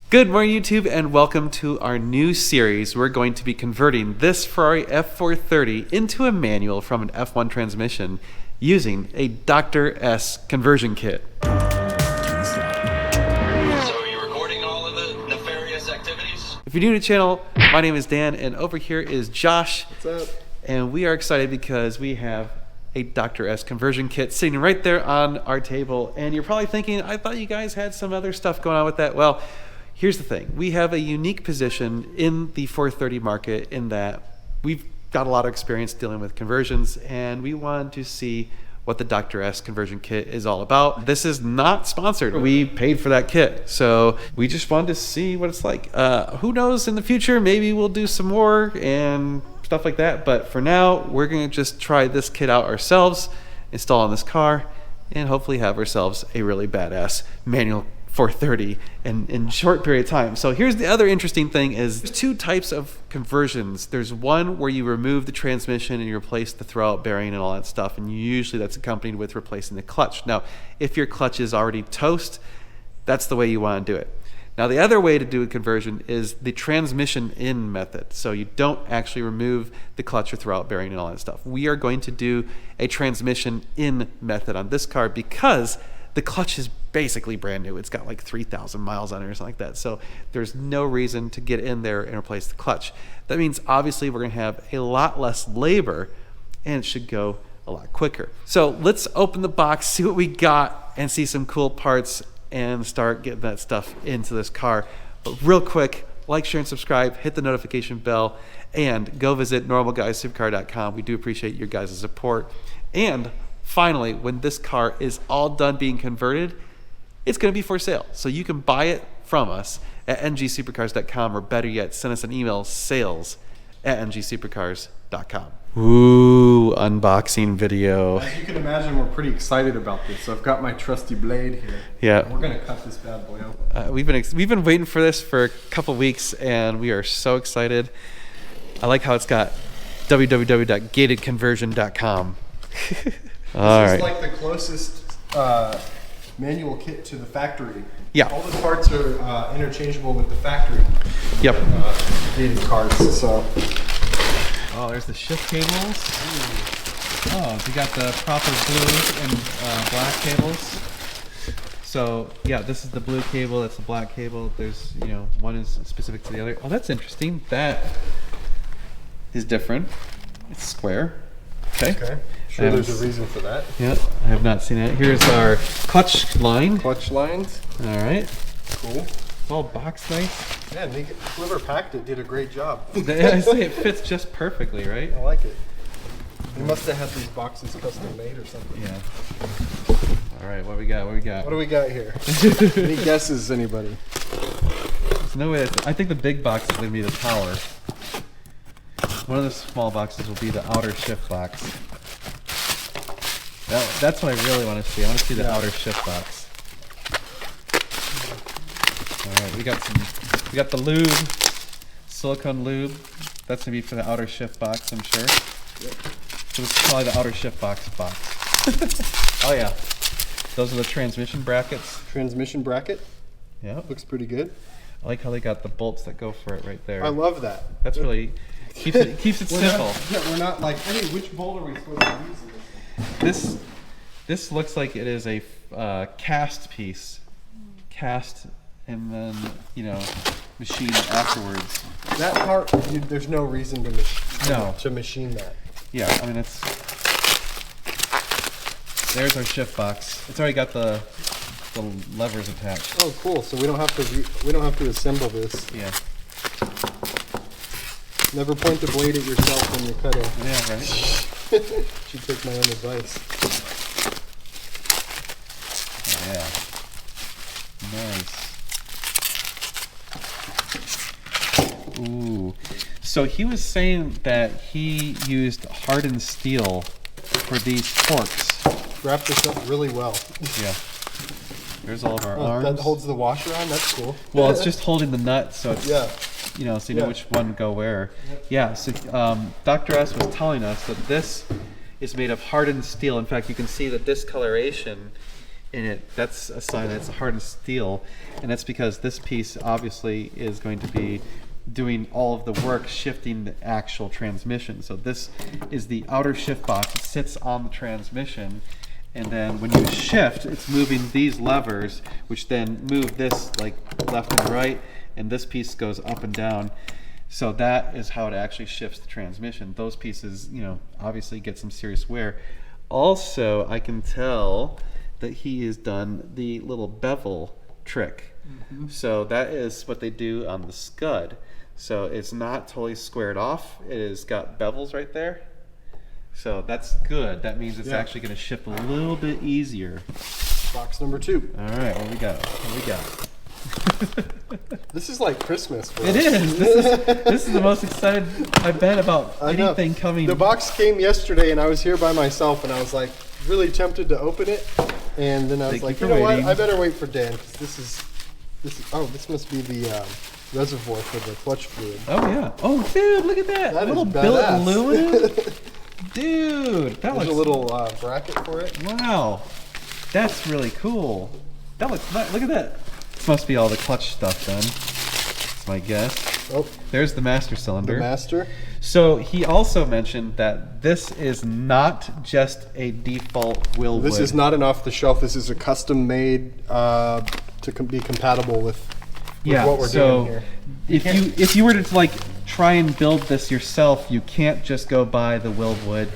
Good morning, YouTube, and welcome to our new series. We're going to be converting this Ferrari F430 into a manual from an F1 transmission using a Dr. S conversion kit. So are you recording all of the nefarious activities? If you're new to the channel, my name is Dan, and over here is Josh. What's up? And we are excited because we have a Dr. S conversion kit sitting right there on our table. And you're probably thinking, I thought you guys had some other stuff going on with that. Well, here's the thing. We have a unique position in the 430 market in that we've got a lot of experience dealing with conversions, and we wanted to see what the Dr. S conversion kit is all about. This is not sponsored. We paid for that kit, so we just wanted to see what it's like. Who knows, in the future, maybe we'll do some more and stuff like that, but for now, we're gonna just try this kit out ourselves, install on this car, and hopefully have ourselves a really badass manual 430 in a short period of time. So here's the other interesting thing is there's two types of conversions. There's one where you remove the transmission and you replace the throwout bearing and all that stuff, and usually that's accompanied with replacing the clutch. Now, if your clutch is already toast, that's the way you want to do it. Now, the other way to do a conversion is the transmission in method. So you don't actually remove the clutch or throwout bearing and all that stuff. We are going to do a transmission in method on this car because the clutch is basically brand new. It's got like 3,000 miles on it or something like that. So there's no reason to get in there and replace the clutch. That means obviously we're going to have a lot less labor and it should go a lot quicker. So let's open the box, see what we got, and see some cool parts and start getting that stuff into this car. But real quick, like, share, and subscribe, hit the notification bell, and go visit normalguyssupercar.com. We do appreciate your guys' support. And finally, when this car is all done being converted, it's going to be for sale. So you can buy it from us at ngsupercars.com, or better yet, send us an email, sales@ngsupercars.com. Ooh, unboxing video. As you can imagine, we're pretty excited about this. So I've got my trusty blade here. Yeah. We're gonna cut this bad boy open. We've been waiting for this for a couple weeks, and we are so excited. I like how it's got www.gatedconversion.com. All This right. is like the closest manual kit to the factory. Yeah. All the parts are interchangeable with the factory Yep. gated cars. So Oh, there's the shift cables. Oh, we got the proper blue and black cables. So yeah, this is the blue cable. That's the black cable. There's, one is specific to the other. Oh, that's interesting. That is different. It's square. Okay. Sure, there's a reason for that. Yeah, I have not seen it. Here's our clutch line. Clutch lines. All right. Cool. It's all boxed nice. Yeah, whoever packed it did a great job. I say it fits just perfectly, right? I like it. They must have had these boxes custom made or something. Yeah. All right, what we got? What do we got here? Any guesses, anybody? There's no way. I think the big box is going to be the power. One of the small boxes will be the outer shift box. That's what I really want to see. I want to see the outer shift box. All right, we got the lube, silicone lube. That's gonna be for the outer shift box, I'm sure. Yep. So this is probably the outer shift box. Oh yeah, those are the transmission brackets. Transmission bracket. Yeah, Looks pretty good. I like how they got the bolts that go for it right there. I love that. That's really keeps it simple. We're not like, hey, which bolt are we supposed to use in this? This looks like it is a cast piece, and then machine afterwards. That part, there's no reason to machine that. Yeah, I mean there's our shift box. It's already got the levers attached. Oh, cool. So we don't have to assemble this. Yeah. Never point the blade at yourself when you're cutting. Yeah, right. Should take my own advice. Yeah. Nice. Ooh. So he was saying that he used hardened steel for these forks. Wrap this up really well. Yeah. There's all of our arms. That holds the washer on. That's cool. Well, it's just holding the nut, so it's, Yeah. so you know which one to go where. Yeah. So Dr. S was telling us that this is made of hardened steel. In fact, you can see the discoloration and that's a sign that it's hardened steel, and that's because this piece obviously is going to be doing all of the work shifting the actual transmission. So this is the outer shift box. It sits on the transmission, and then when you shift, it's moving these levers, which then move this like left and right, and this piece goes up and down. So that is how it actually shifts the transmission. Those pieces, you know, obviously get some serious wear. Also, I can tell that he has done the little bevel trick. So that is what they do on the Scud. So it's not totally squared off. It has got bevels right there. So that's good. That means it's actually going to shift a little bit easier. Box number 2. All right, what we got? What we got? This is like Christmas for It us. is. This is the most excited I've been about I know. anything coming. The box came yesterday, and I was here by myself, and I was like really tempted to open it, and then I was Thank you like, for you know waiting. what? I better wait for Dan because this is. Oh, this must be the reservoir for the clutch fluid. Oh yeah. Oh dude, look at that. That is little billet badass. aluminum. Dude, that There's looks a little bracket for it. wow. That's really cool. That looks nice. Look at that. This must be all the clutch stuff then. That's my guess. Oh, There's the master cylinder. the master. So he also mentioned that this is not just a default Willwood. This is not an off-the-shelf. This is a custom-made to be compatible with what we're doing here. If you were to like try and build this yourself, you can't just go buy the Willwood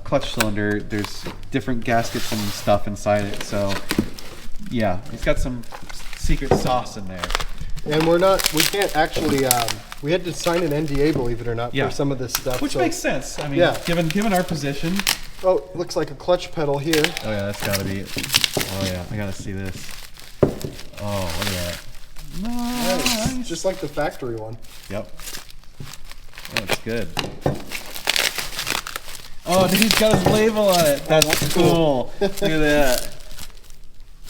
clutch cylinder. There's different gaskets and stuff inside it. So yeah, it's got some secret sauce in there. And we can't actually, we had to sign an NDA, believe it or not, Yeah. for some of this stuff. Which so- makes sense. I mean, Yeah. given our position. Oh, looks like a clutch pedal here. Oh yeah, that's gotta be it. Oh yeah, I gotta see this. Oh, look at that. Nice. Just like the factory one. Yep. Oh, it's good. Oh, dude, he's got his label on it. That's cool. Look at that.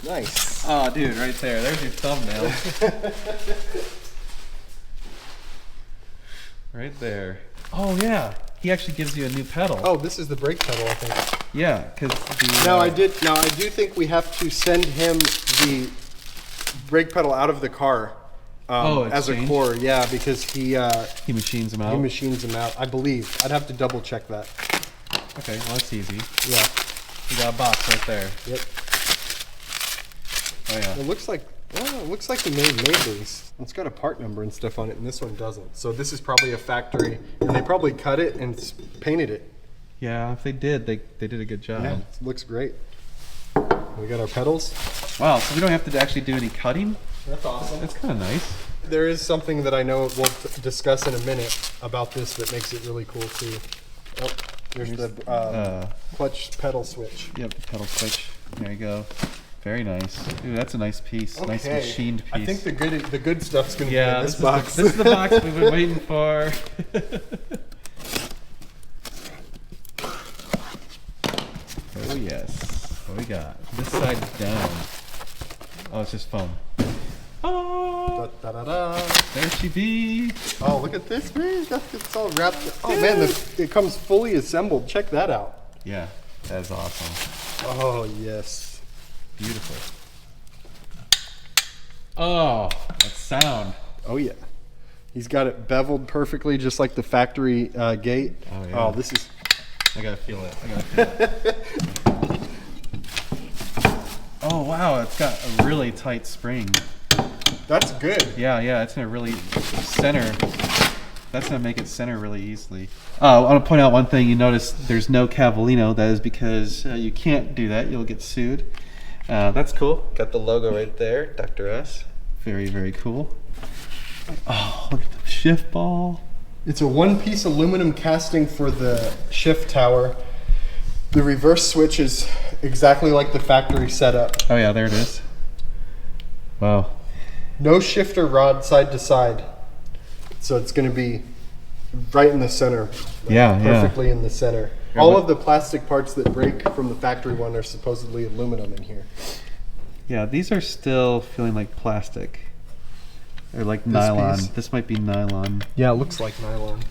Nice. Oh, dude, right there. There's your thumbnail. Right there. Oh yeah. He actually gives you a new pedal. Oh, this is the brake pedal, I think. Yeah, because the. Now I do think we have to send him the brake pedal out of the car as a exchange? core. Yeah, because he machines them out. machines them out. I believe. I'd have to double check that. Okay, well that's easy. Yeah. You got a box right there. Yep. Oh yeah. It looks like he made these. It's got a part number and stuff on it, and this one doesn't. So this is probably a factory, and they probably cut it and painted it. Yeah, if they did, they did a good job. Yeah, it looks great. We got our pedals. Wow, so we don't have to actually do any cutting? That's awesome. That's kind of nice. There is something that I know we'll discuss in a minute about this that makes it really cool too. Oh, there's the clutch pedal switch. Yep, pedal switch. There you go. Very nice. Ooh, that's a nice piece. Nice machined piece. I think the good stuff's gonna be yeah, in this box. this is the box we've been waiting for. Oh yes. What we got? This side down. Oh, it's just foam. Oh, Da, da, da, da. there she be. Oh, look at this, man! It's all wrapped. Oh man, it comes fully assembled. Check that out. Yeah, that is awesome. Oh yes. Beautiful. Oh, that sound. Oh yeah. He's got it beveled perfectly, just like the factory gate. Oh, yeah. Oh, this is. I gotta feel it. Oh wow, it's got a really tight spring. That's good. Yeah, it's gonna really center. That's gonna make it center really easily. I want to point out one thing. You notice there's no Cavallino. That is because you can't do that. You'll get sued. That's cool. Got the logo right there, Dr. S. Very, very cool. Oh, look at the shift ball. It's a one-piece aluminum casting for the shift tower. The reverse switch is exactly like the factory setup. Oh yeah, there it is. Wow. No shifter rod side to side. So it's going to be right in the center. Like Yeah. perfectly in the center. Yeah, All but- of the plastic parts that break from the factory one are supposedly aluminum in here. Yeah, these are still feeling like plastic. Or like nylon. piece? This might be nylon. Yeah, it looks like nylon.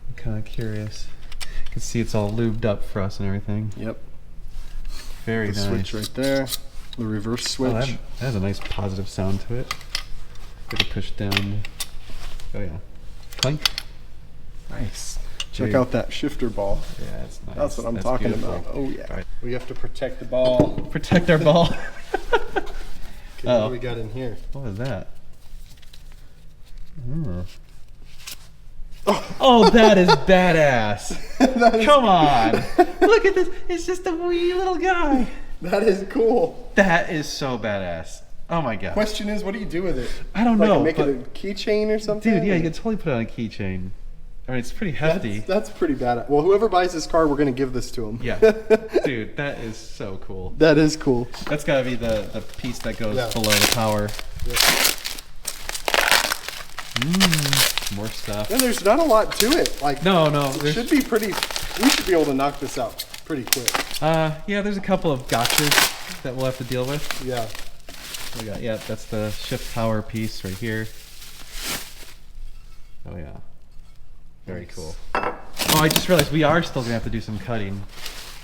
I'm kind of curious. You can see it's all lubed up for us and everything. Yep. Very The nice. switch right there. The reverse switch. Oh, that has a nice positive sound to it. Get to push down. Oh yeah. Clank. Nice. Check Dude. out that shifter ball. Yeah, that's nice. That's what I'm That's talking beautiful. about. Oh yeah. All right. We have to protect the ball. Protect our ball. Okay, what Uh-oh. do we got in here? What was that? Oh, that is badass. Come on. Look at this. It's just a wee little guy. That is cool. That is so badass. Oh my god. Question is, what do you do with it? I don't Like know. make it a but- keychain or something? Dude, yeah, you could totally put it on a keychain. I mean, it's pretty hefty. That's pretty bad. Well, whoever buys this car, we're gonna give this to him. Yeah. Dude, that is so cool. That is cool. That's gotta be the piece that goes Yeah. below the power. Yep. More stuff. And there's not a lot to it. Like No, it there's, should be pretty. We should be able to knock this out pretty quick. yeah, there's a couple of gotchas that we'll have to deal with. Yeah. We got, yeah, that's the shift power piece right here. Oh yeah. Very cool. Oh, I just realized we are still gonna have to do some cutting.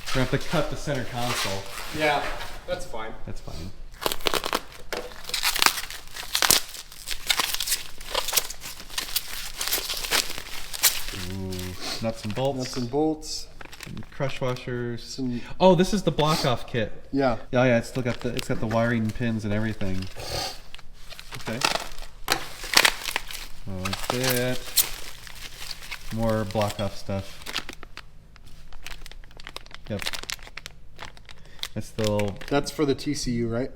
We're gonna have to cut the center console. Yeah. That's fine. That's fine. Ooh, nuts and bolts. Nuts and bolts. and crush washers. Some. Oh, this is the block off kit. Yeah. Oh yeah, it's got the wiring pins and everything. Okay. Oh, that's it. More block off stuff. Yep. That's the little, That's for the TCU, right?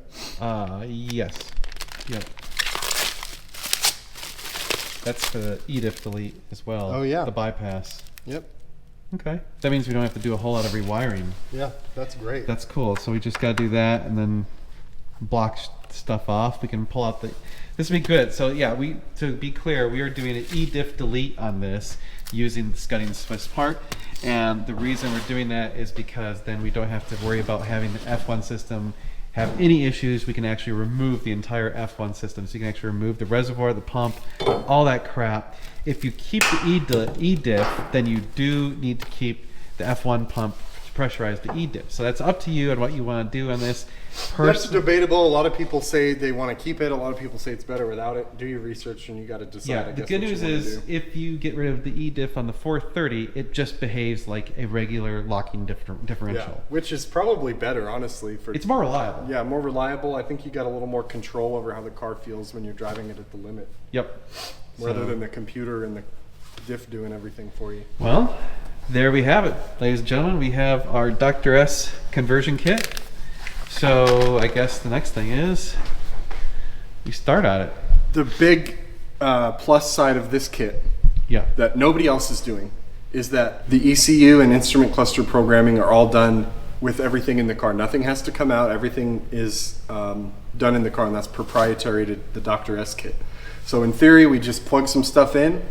yes. Yep. That's for the EDIF delete as well. Oh, yeah. The bypass. Yep. Okay. That means we don't have to do a whole lot of rewiring. Yeah. That's great. That's cool. So we just got to do that and then block stuff off. We can pull out the. This will be good. So yeah, to be clear, we are doing an EDIF delete on this using the Scudding Swiss part. And the reason we're doing that is because then we don't have to worry about having the F1 system have any issues. We can actually remove the entire F1 system. So you can actually remove the reservoir, the pump, all that crap. If you keep the EDIF, then you do need to keep the F1 pump to pressurize the EDIF. So that's up to you and what you want to do on this. That's debatable. A lot of people say they want to keep it. A lot of people say it's better without it. Do your research and you got to decide. Yeah, I the guess, good what you news wanna is do. if you get rid of the EDIF on the 430, it just behaves like a regular locking differential. Yeah, which is probably better, honestly. For It's more reliable. yeah, more reliable. I think you got a little more control over how the car feels when you're driving it at the limit, Yep. rather So- than the computer and the diff doing everything for you. Well, there we have it, ladies and gentlemen. We have our Dr. S conversion kit. So I guess the next thing is we start at it. The big plus side of this kit Yeah. that nobody else is doing is that the ECU and instrument cluster programming are all done with everything in the car. Nothing has to come out. Everything is done in the car, and that's proprietary to the Dr. S kit. So in theory, we just plug some stuff in,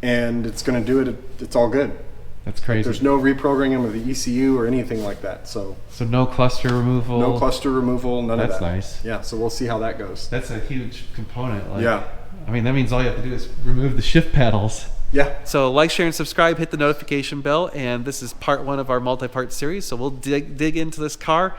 and it's going to do it. It's all good. That's crazy. There's no reprogramming of the ECU or anything like that. So So no cluster removal. no cluster removal, none of That's that. nice. Yeah, so we'll see how that goes. That's a huge component. Like, Yeah. I mean, that means all you have to do is remove the shift paddles. Yeah. So like, share, and subscribe, hit the notification bell, and this is part one of our multi-part series. So we'll dig into this car,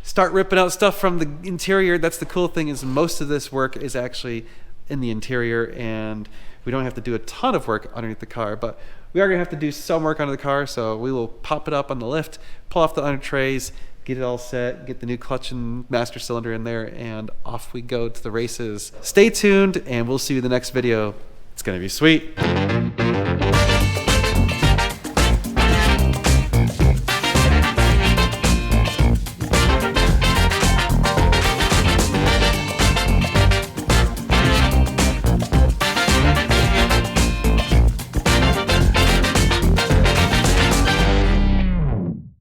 start ripping out stuff from the interior. That's the cool thing, is most of this work is actually in the interior, and we don't have to do a ton of work underneath the car, but we are gonna have to do some work under the car. So we will pop it up on the lift, pull off the under trays, get it all set, get the new clutch and master cylinder in there, and off we go to the races. Stay tuned, and we'll see you in the next video. It's gonna be sweet.